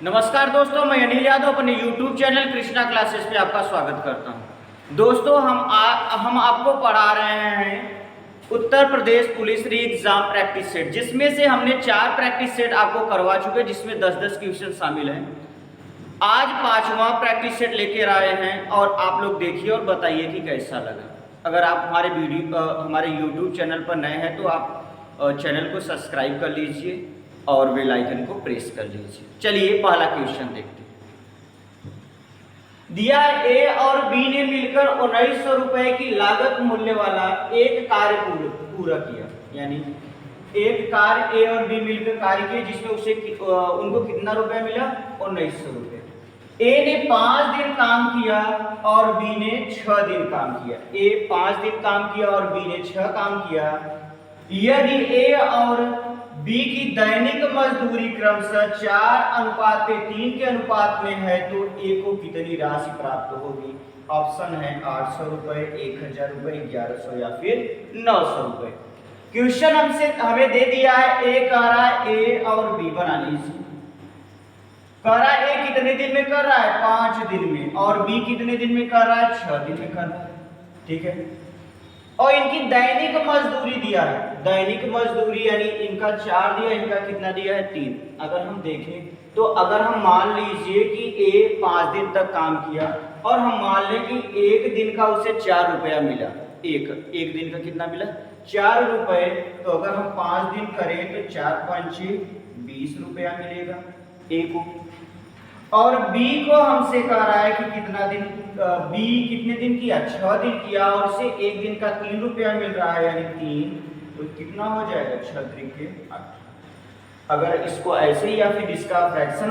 नमस्कार दोस्तों, मैं अनिल यादव अपने YouTube चैनल कृष्णा क्लासेस पे आपका स्वागत करता हूं। दोस्तों हम आपको पढ़ा रहे हैं Uttar Pradesh police re exam practice set, जिसमें से हमने 4 प्रैक्टिस सेट आपको करवा चुके, जिसमें 10-10 क्वेश्चन शामिल हैं। आज 5वां प्रैक्टिस सेट लेकर आए हैं और आप लोग देखिए और बताइए कि कैसा लगा। अगर आप हमारे YouTube चैनल पर नए हैं तो आप चैनल को सब्सक्राइब कर लीजिए और बेल आइकन को प्रेस कर लीजिए। चलिए पहला क्वेश्चन देखते हैं। दिया ए और बी ने मिलकर 1900 रुपए की लागत मूल्य वाला एक कार्य पूरा किया। यानी एक कार्य ए और बी मिलकर कार्य किए जिसमें उनको कितना रुपया मिला? 1900 रुपये। ए ने 5 दिन काम किया और बी ने 6 दिन काम किया। ए 5 दिन काम किया और बी ने 6 काम किया। यदि ए और बी की दैनिक मजदूरी क्रमशः 4:3 के अनुपात में है तो ए को कितनी राशि प्राप्त होगी? ऑप्शन है 800 रुपए, 1000 रुपए, 1100 या फिर 900 रुपए। क्वेश्चन हमें दे दिया है, ए कह रहा है ए और बी बना लीजिए। कह रहा है ए कितने दिन में कर रहा है? 5 दिन में। और बी कितने दिन में कर रहा है? 6 दिन में कर रहा है। ठीक है। और इनकी दैनिक मजदूरी दिया है। दैनिक मजदूरी यानी इनका 4 दिया, इनका कितना दिया है? 3। अगर हम देखें तो अगर हम मान लीजिए कि ए 5 दिन तक काम किया और हम मान लें कि एक दिन का उसे 4 रुपया मिला। एक दिन का कितना मिला? 4 रुपए। तो अगर हम 5 दिन करें तो 4×5 20 रुपया मिलेगा ए को। और बी को हमसे कह रहा है कि कितना दिन, बी कितने दिन किया? 6 दिन किया और उसे एक दिन का 3 रुपया मिल रहा है, यानी 3। तो कितना हो जाएगा? 6×3 = 8। अगर इसको ऐसे ही या फिर इसका फ्रैक्शन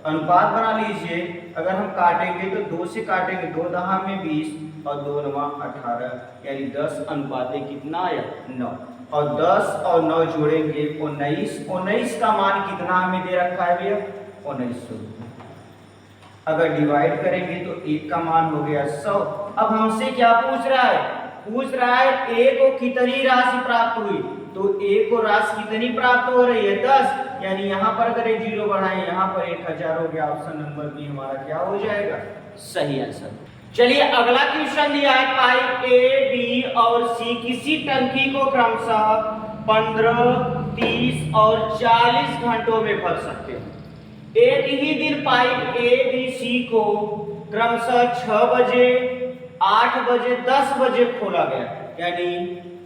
अनुपात बना लीजिए। अगर हम काटेंगे तो 2 से काटेंगे, 2 दहा में 20 और 2 नवा 18, यानी 10 अनुपात कितना आया? 9। और 10 और 9 जोड़ेंगे 19। 19 का मान कितना हमें दे रखा है भैया? 1900। अगर डिवाइड करेंगे तो 1 का मान हो गया 100। अब हमसे क्या पूछ रहा है? पूछ रहा है ए को कितनी राशि प्राप्त हुई। तो ए को राशि कितनी प्राप्त हो रही है? 10। यानी यहाँ पर अगर 0 बढ़ाएं, यहाँ पर 1000 हो गया। ऑप्शन नंबर बी हमारा क्या हो जाएगा? सही आंसर। चलिए अगला क्वेश्चन दिया है, पाइप ए, बी और सी किसी टंकी को क्रमशः 15, 30 और 40 घंटों में भर सकते हैं। एक ही दिन पाइप ए, बी, सी को क्रमशः 6 बजे, 8 बजे, 10 बजे खोला गया। यानी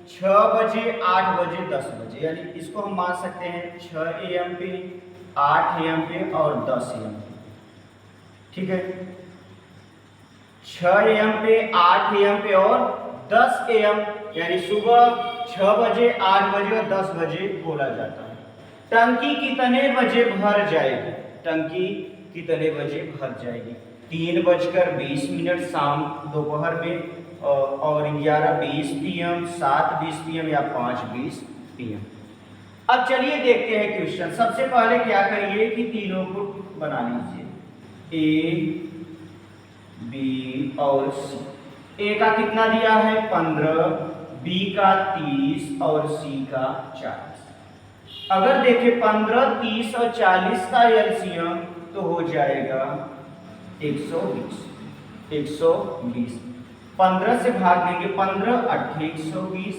6 बजे, 8 बजे, 10 बजे, यानी इसको हम मान सकते हैं 6 AM पे, 8 AM पे और 10 AM पे। ठीक है। 6 AM पे, 8 AM पे और 10 AM, यानी सुबह 6 बजे, 8 बजे और 10 बजे खोला जाता है। टंकी कितने बजे भर जाएगी? टंकी कितने बजे भर जाएगी? 3:20 शाम दोपहर में, और 11:20 PM, 7:20 PM या 5:20 PM। अब चलिए देखते हैं क्वेश्चन। सबसे पहले क्या करिए कि तीनों को बना लीजिए, ए, बी और सी। ए का कितना दिया है? 15, बी का 30 और सी का 40। अगर देखें 15, 30 और 40 का एलसीएम तो हो जाएगा 120। 120 15 से भाग देंगे, 15 8 120।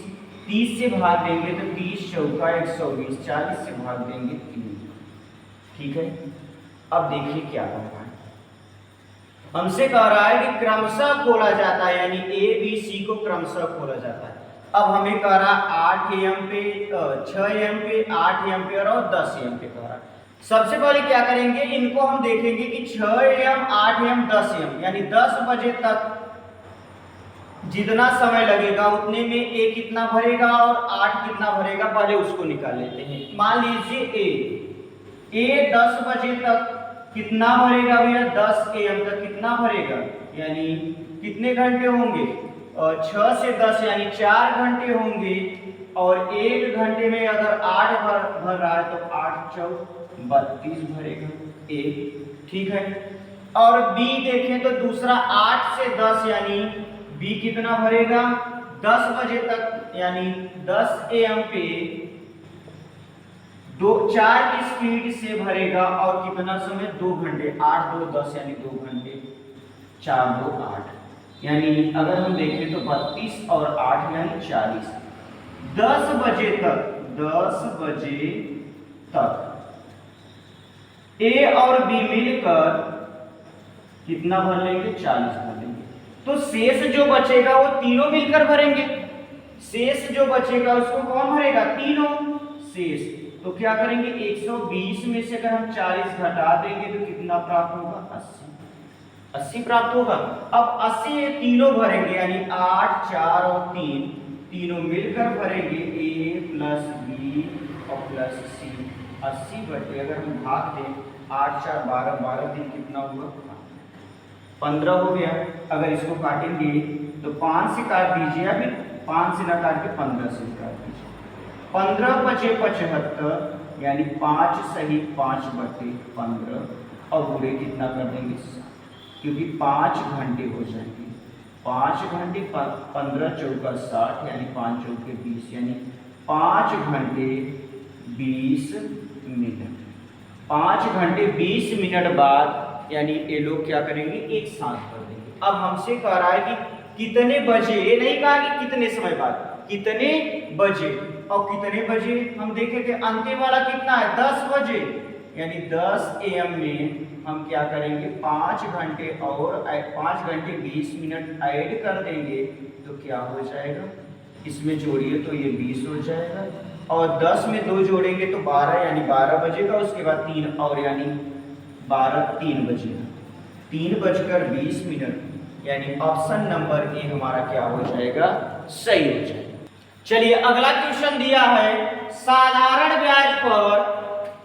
30 से भाग देंगे तो 30 चौका 120। 40 से भाग देंगे 3। ठीक है। अब देखिए क्या कर रहा है। हमसे कह रहा है कि क्रमशः खोला जाता है, यानी ए, बी, सी को क्रमशः खोला जाता है। अब हमें कह रहा 8 AM पे, 6 AM पे, 8 AM पे और 10 AM पे कह रहा है। सबसे पहले क्या करेंगे, इनको हम देखेंगे कि 6 AM, 8 AM, 10 AM, यानी 10 बजे तक जितना समय लगेगा उतने में ए कितना भरेगा और 8 कितना भरेगा, पहले उसको निकाल लेते हैं। मान लीजिए ए 10 बजे तक कितना भरेगा भैया? 10 AM तक कितना भरेगा? यानी कितने घंटे होंगे? 6 से 10 यानी 4 घंटे होंगे। और 1 घंटे में अगर 8 भर रहा है तो 8 चौक 32 भरेगा ए। ठीक है। और बी देखें तो दूसरा 8 से 10 यानी बी कितना भरेगा? 10 बजे तक, यानी 10 AM पे 4 की स्पीड से भरेगा और कितना समय, 2 घंटे, 8 2 10 यानी 2 घंटे, 4 2 8 यानी अगर हम देखें तो 32 और 8 यानी 40। 10 बजे तक ए और बी मिलकर कितना भर लेंगे, 40 भर लेंगे। तो शेष जो बचेगा वो तीनों मिलकर भरेंगे। शेष जो बचेगा उसको कौन भरेगा, तीनों शेष। तो क्या करेंगे, 120 में से अगर हम 40 घटा देंगे तो कितना प्राप्त होगा, 80 प्राप्त होगा। अब 80 ये तीनों भरेंगे यानी 8 4 और 3 तीनों मिलकर भरेंगे, ए प्लस बी और प्लस सी। 80 बटे अगर हम भाग दें 8 4 12 12 दिन कितना हुआ, 15 हो गया। अगर इसको काटेंगे तो 5 से काट दीजिए, अभी 5 से ना काट के 15 से काट दीजिए। 15 बचे 75 यानी 5 सही 5 बटे 15 और पूरे कितना कर देंगे, क्योंकि 5 घंटे हो जाएंगे। 5 घंटे 15 चौका 60 यानी 5 चौके 20 यानी 5 घंटे 20 मिनट। 5 घंटे 20 मिनट बाद यानी ये लोग क्या करेंगे, एक साथ कर देंगे। अब हमसे कह रहा है कि कितने बजे, ये नहीं कहा कि कितने समय बाद, कितने बजे। और कितने बजे हम देखें कि अंतिम वाला कितना है, 10 बजे यानी 10 AM में हम क्या करेंगे, 5 घंटे और 5 घंटे 20 मिनट ऐड कर देंगे तो क्या हो जाएगा, इसमें जोड़िए तो ये 20 हो जाएगा और 10 में 2 जोड़ेंगे तो 12 यानी 12 बजेगा। उसके बाद 3 और यानी 12 3 बजेगा, 3:20 यानी ऑप्शन नंबर ए हमारा क्या हो जाएगा, सही हो जाएगा। चलिए अगला क्वेश्चन दिया है, साधारण ब्याज पर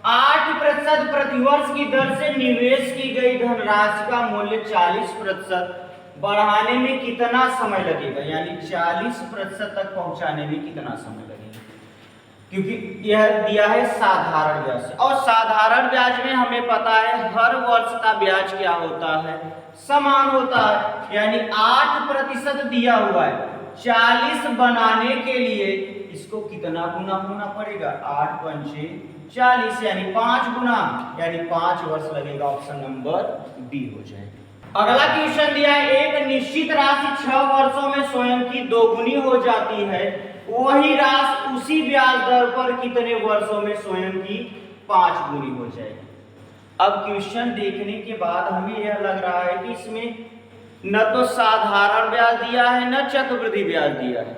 8% प्रतिवर्ष की दर से निवेश की गई धनराशि का मूल्य 40% बढ़ाने में कितना समय लगेगा, यानी 40% तक पहुंचाने में कितना समय लगेगा। क्योंकि यह दिया है साधारण ब्याज से, और साधारण ब्याज में हमें पता है हर वर्ष का ब्याज क्या होता है, समान होता है। यानी 8% दिया हुआ है, 40 बनाने के लिए इसको कितना गुना होना पड़ेगा, 8 पंचे 40 यानी 5 गुना, यानी 5 वर्ष लगेगा। ऑप्शन नंबर बी हो जाएगा। अगला क्वेश्चन दिया है, एक निश्चित राशि 6 वर्षों में स्वयं की दोगुनी हो जाती है, वही राशि उसी ब्याज दर पर कितने वर्षों में स्वयं की 5 गुनी हो जाएगी। अब क्वेश्चन देखने के बाद हमें यह लग रहा है कि इसमें न तो साधारण ब्याज दिया है न चक्रवृद्धि ब्याज दिया है।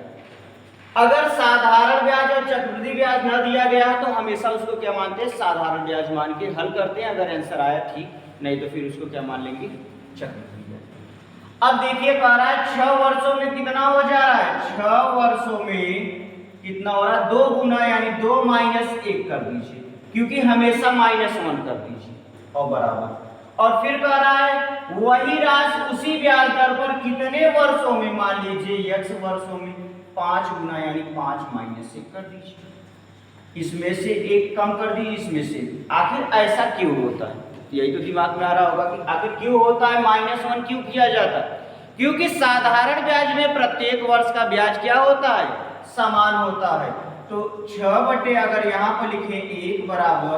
अगर साधारण ब्याज और चक्रवृद्धि ब्याज न दिया गया है तो हमेशा उसको क्या मानते हैं, साधारण ब्याज मान के हल करते हैं। अगर आंसर आया ठीक, नहीं तो फिर उसको क्या मान लेंगे, चक्रवृद्धि ब्याज। अब देखिए कह रहा है 6 वर्षों में कितना हो जा रहा है, 6 वर्षों में कितना हो रहा है, 2 गुना यानी 2 माइनस 1 कर दीजिए, क्योंकि हमेशा -1 कर दीजिए और बराबर। और फिर कह रहा है वही राशि उसी ब्याज दर पर कितने वर्षों में, मान लीजिए x वर्षों में 5 गुना यानी 5 माइनस 1 कर दीजिए, इसमें से 1 कम कर दीजिए, इसमें से। आखिर ऐसा क्यों होता है, यही तो दिमाग में आ रहा होगा कि आखिर क्यों होता है, -1 क्यों किया जाता है। क्योंकि साधारण ब्याज में प्रत्येक वर्ष का ब्याज क्या होता है, समान होता है। तो 6 बटे अगर यहाँ पर लिखे 1 बराबर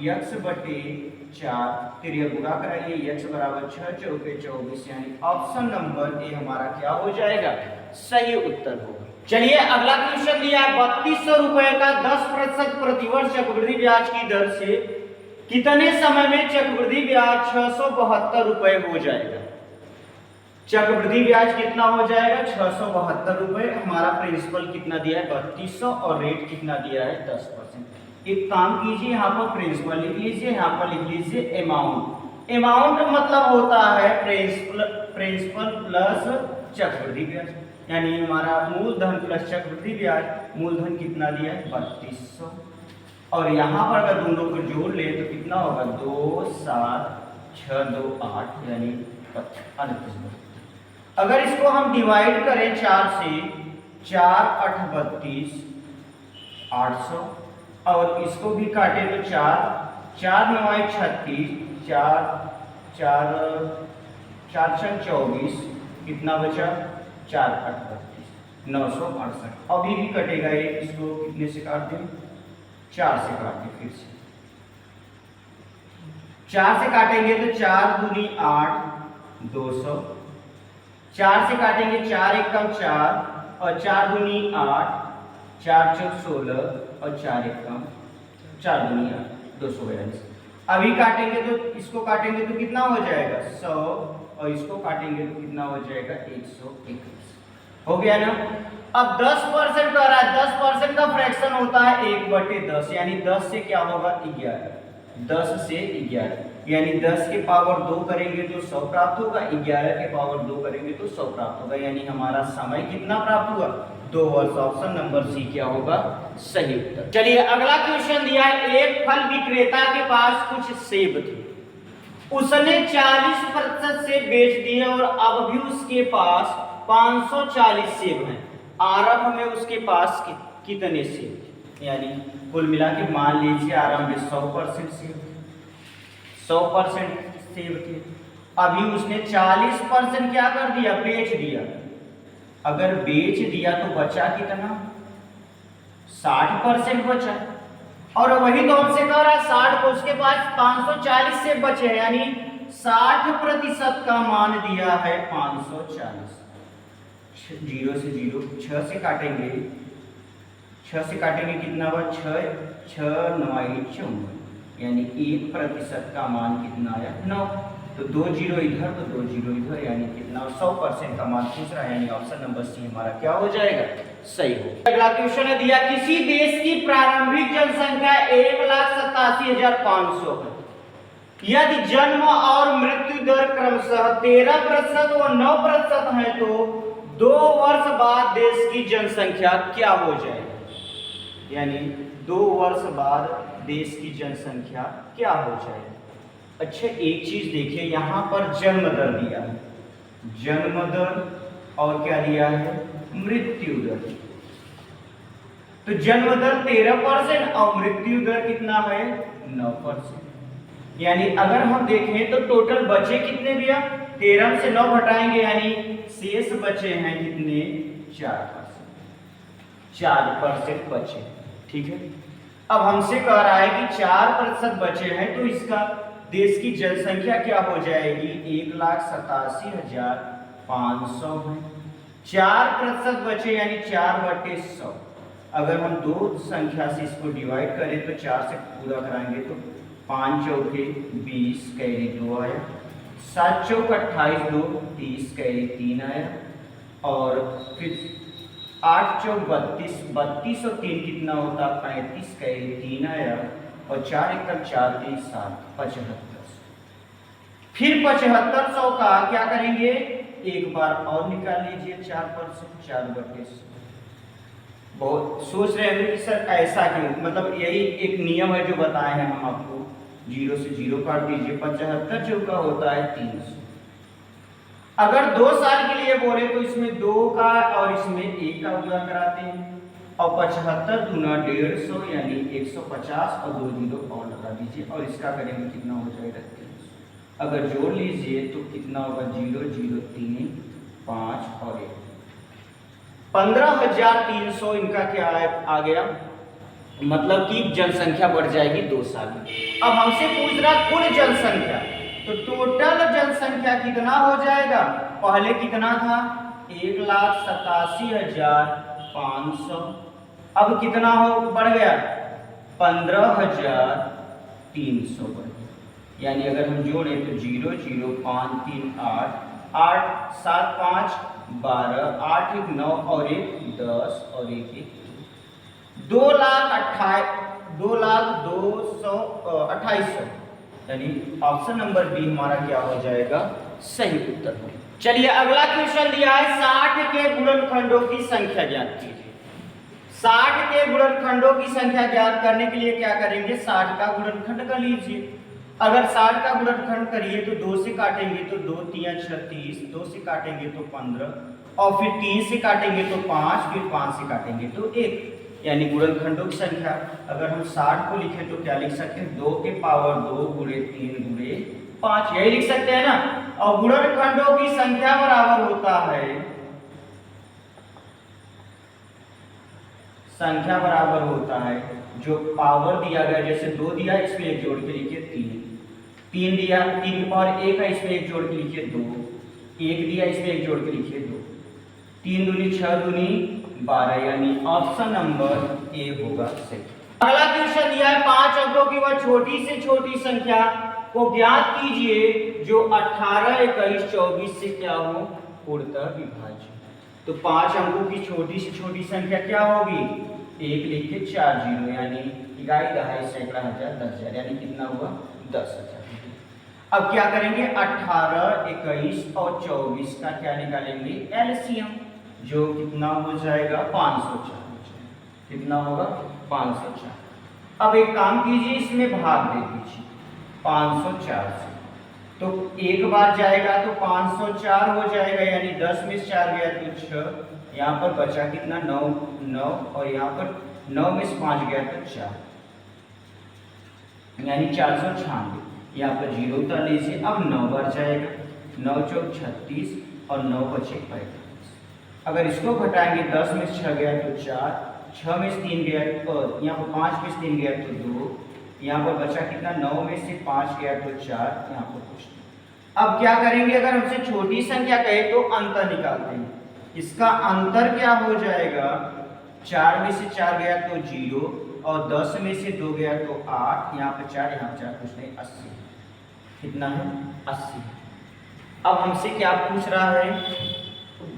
x बटे 4, फिर यह गुणा कराइए, x बराबर 6 चौके 24 यानी ऑप्शन नंबर ए हमारा क्या हो जाएगा, सही उत्तर होगा। चलिए अगला क्वेश्चन दिया है, 3200 रुपए का 10% प्रतिवर्ष चक्रवृद्धि ब्याज की दर से कितने समय में चक्रवृद्धि ब्याज 672 रुपए हो जाएगा। चक्रवृद्धि ब्याज कितना हो जाएगा, 672 रुपए। हमारा प्रिंसिपल कितना दिया है, 3200 और रेट कितना दिया है, 10%। एक काम कीजिए, यहाँ पर प्रिंसिपल लिख लीजिए, यहाँ पर लिख लीजिए अमाउंट। अमाउंट मतलब होता है प्रिंसिपल प्लस चक्रवृद्धि ब्याज, यानी हमारा मूलधन प्लस चक्रवृद्धि ब्याज। मूलधन कितना दिया है, 3200, और यहाँ पर अगर दोनों को जोड़ ले तो कितना होगा, 2 7 6 2 8 यानी 38। अगर इसको हम डिवाइड करें 4 से, 4 8 32 800, और इसको भी काटे तो 4 4 9 36, 4 4 4 6 24, कितना बचा, 4 8 32 968। अभी भी कटेगा ये, इसको कितने से काट दें, 4 से काटे, फिर से 4 से काटेंगे तो 4 दूनी 8, 200। 4 से काटेंगे 4 एकम 4 और 4 दूनी 8, 4 चौक 16 और 4 एकम 4 दूनी 8, 242। अभी काटेंगे तो इसको काटेंगे तो कितना हो जाएगा 100 और इसको काटेंगे तो कितना हो जाएगा 121। हो गया ना। अब 10% कर रहा है, 10% का फ्रैक्शन होता है 1/10, यानी 10 से क्या होगा 11, 10 से 11 यानी 10 के पावर 2 करेंगे तो 100 प्राप्त होगा, 11 के पावर 2 करेंगे तो 100 प्राप्त होगा, यानी हमारा समय कितना प्राप्त हुआ 2 वर्ष। ऑप्शन नंबर सी क्या होगा सही उत्तर। चलिए अगला क्वेश्चन दिया है, एक फल विक्रेता के पास कुछ सेब थे, उसने 40% से बेच दिए और अब भी उसके पास 540 सेब हैं। आरंभ में उसके पास कितने सेब थे, यानी कुल मिला के मान लीजिए आरंभ में 100% सेब, 100% सेब थे, अभी उसने 40% क्या कर दिया बेच दिया। अगर बेच दिया तो बचा कितना 60% बचा, और वही तो हमसे कह रहा है 60 को उसके पास 540 से बचे, यानी 60% का मान दिया है 540। 0 से 0, 6 से काटेंगे, 6 से काटेंगे कितना हुआ 6, 6 9 54, यानी 1% का मान कितना आया 9। तो 2 0 इधर तो 2 0 इधर, यानी कितना 100% का मान पूछ रहा है, यानी ऑप्शन नंबर सी हमारा क्या हो जाएगा सही हो। अगला क्वेश्चन है दिया, किसी देश की प्रारंभिक जनसंख्या 1,87,500 है, यदि जन्म और मृत्यु दर क्रमशः 13% और 9% है तो 2 वर्ष बाद देश की जनसंख्या क्या हो जाएगी, यानी 2 वर्ष बाद देश की जनसंख्या क्या हो जाएगी। अच्छा एक चीज देखिए, यहाँ पर जन्म दर दिया है, जन्म दर और क्या दिया है मृत्यु दर। तो जन्म दर 13% और मृत्यु दर कितना है 9%, यानी अगर हम देखें तो टोटल बचे कितने भैया 13 से 9 घटाएंगे, यानी शेष बचे हैं कितने 4% बचे। ठीक है, अब हमसे कह रहा है कि 4% बचे हैं तो इसका देश की जनसंख्या क्या हो जाएगी 1,87,500 है। 4% बचे यानी 4/100। अगर हम 2 संख्या से इसको डिवाइड करें तो 4 से पूरा कराएंगे तो 5 चौके 20 कैरी 2 आया, 7 चौक 28 2 30 कैरी 3 आया, और फिर 8 चौक 32 32 और 3 कितना होता 35 कैरी 3 आया, और 4 एकम 4 3 7 75। फिर 7500 का क्या करेंगे एक बार और निकाल लीजिए 4%, 4/100। बहुत सोच रहे हैं कि सर ऐसा क्यों, मतलब यही एक नियम है जो बताए हैं हम आपको। 0 से 0 काट दीजिए, 75 चौका होता है 300। अगर 2 साल के लिए बोले तो इसमें 2 का और इसमें 1 का गुणा कराते हैं, और 75 दूना 150 यानी 150 और 2 0 और लगा दीजिए, और इसका करेंगे कितना हो जाएगा 300। अगर जोड़ लीजिए तो कितना होगा 0 0 3 5 और 1 15,300 इनका क्या आ गया, मतलब कि जनसंख्या बढ़ जाएगी 2 साल में। अब हमसे पूछ रहा कुल जनसंख्या, तो टोटल जनसंख्या कितना हो जाएगा, पहले कितना था 1,87,500, अब कितना हो बढ़ गया 15,300 बढ़ गया, यानी अगर हम जोड़े तो 0 0 5 3 8 8 7 5 12 8 1 9 और 1 10 और 1 1 2,28,000, यानी ऑप्शन नंबर बी हमारा क्या हो जाएगा सही उत्तर हो। चलिए अगला क्वेश्चन दिया है 60 के गुणनखंडों की संख्या ज्ञात कीजिए। 60 के गुणनखंडों की संख्या ज्ञात करने के लिए क्या करेंगे 60 का गुणनखंड कर लीजिए। अगर 60 का गुणनखंड करिए तो 2 से काटेंगे तो 2 3 36, 2 से काटेंगे तो 15, और फिर 3 से काटेंगे तो 5, फिर 5 से काटेंगे तो 1, यानी गुणनखंडों की संख्या। अगर हम 60 को लिखें तो क्या लिख सकते हैं 2 के पावर 2 गुणे 3 गुणे 5, यही लिख सकते हैं ना। और गुणनखंडों की संख्या बराबर होता है, संख्या बराबर होता है जो पावर दिया गया, जैसे 2 दिया इसमें एक जोड़ के लिखिए 3, 3 दिया 3 की पावर 1 है इसमें एक जोड़ के लिखिए 2, 1 दिया इसमें एक जोड़ के लिखिए 2, 3 दूनी 6 दूनी 12, यानी ऑप्शन नंबर ए होगा सही। अगला क्वेश्चन दिया है 5 अंकों की वह छोटी से छोटी संख्या को ज्ञात कीजिए जो 18, 21, 24 से क्या हो पूर्णतः विभाज्य। तो 5 अंकों की छोटी से छोटी संख्या क्या होगी, 1 लिख के 4 जीरो, यानी इकाई दहाई सैकड़ा हजार 10,000, यानी कितना हुआ 10,000। अब क्या करेंगे 18, 21 और 24 का क्या निकालेंगे एलसीएम, जो कितना हो जाएगा 504, कितना होगा 504। अब एक काम कीजिए इसमें भाग दे दीजिए 504 से, तो एक बार जाएगा तो 504 हो जाएगा, यानी 10 में से 4 गया तो 6, यहाँ पर बचा कितना 9 और यहाँ पर 9 में से 5 गया तो 4, यानी 496, यहाँ पर जीरो उतार लीजिए। अब 9 बार जाएगा, 9 चौक 36 और 9 बचे 45। अगर इसको घटाएंगे 10 में से 6 गया तो 4, 6 में से 3 गया तो यहाँ पर 5 में से 3 गया तो 2, यहाँ पर बचा कितना 9 में से 5 गया तो 4, यहाँ पर कुछ नहीं। अब क्या करेंगे, अगर हमसे छोटी संख्या कहे तो अंतर निकालते हैं। इसका अंतर क्या हो जाएगा, 4 में से 4 गया तो 0 और 10 में से 2 गया तो 8, यहाँ पर 4 यहाँ पर 4 कुछ नहीं 80, कितना है 80। अब हमसे क्या पूछ रहा है,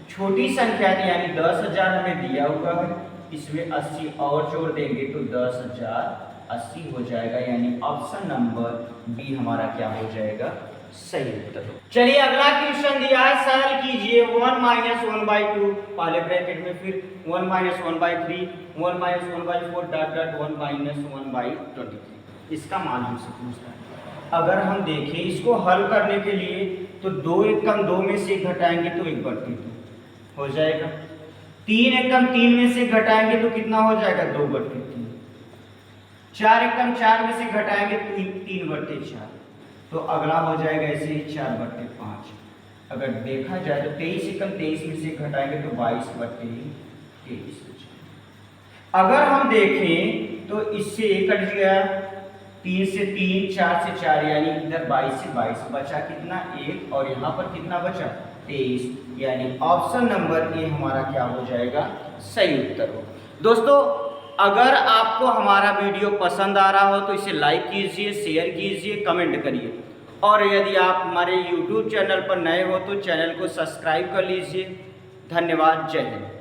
छोटी संख्या यानी 10,000 हमें दिया हुआ है, इसमें 80 और जोड़ देंगे तो 10,080 हो जाएगा, यानी ऑप्शन नंबर बी हमारा क्या हो जाएगा सही उत्तर। चलिए अगला क्वेश्चन दिया है, सरल कीजिए 1 - 1/2 पहले ब्रैकेट में, फिर 1 - 1/3, 1 - 1/4 डॉट डॉट 1 - 1/23। इसका मान हमसे पूछता है। अगर हम देखें इसको हल करने के लिए तो 2 एकम 2 में से घटाएंगे तो 1/2 हो जाएगा, 3 एकम 3 में से घटाएंगे तो कितना हो जाएगा 2/3, 4 एकम 4 में से घटाएंगे तो 3/4, तो अगला हो जाएगा ऐसे 4/5। अगर देखा जाए तो 23 एकम 23 में से घटाएंगे तो 22/23। अगर हम देखें तो इससे कट गया 3 से 3, 4 से 4, यानी इधर 22 से 22 बचा कितना 1 और यहाँ पर कितना बचा 23, यानी ऑप्शन नंबर ए हमारा क्या हो जाएगा सही उत्तर हो। दोस्तों अगर आपको हमारा वीडियो पसंद आ रहा हो तो इसे लाइक कीजिए, शेयर कीजिए, कमेंट करिए, और यदि आप हमारे YouTube चैनल पर नए हो तो चैनल को सब्सक्राइब कर लीजिए। धन्यवाद, जय हिंद।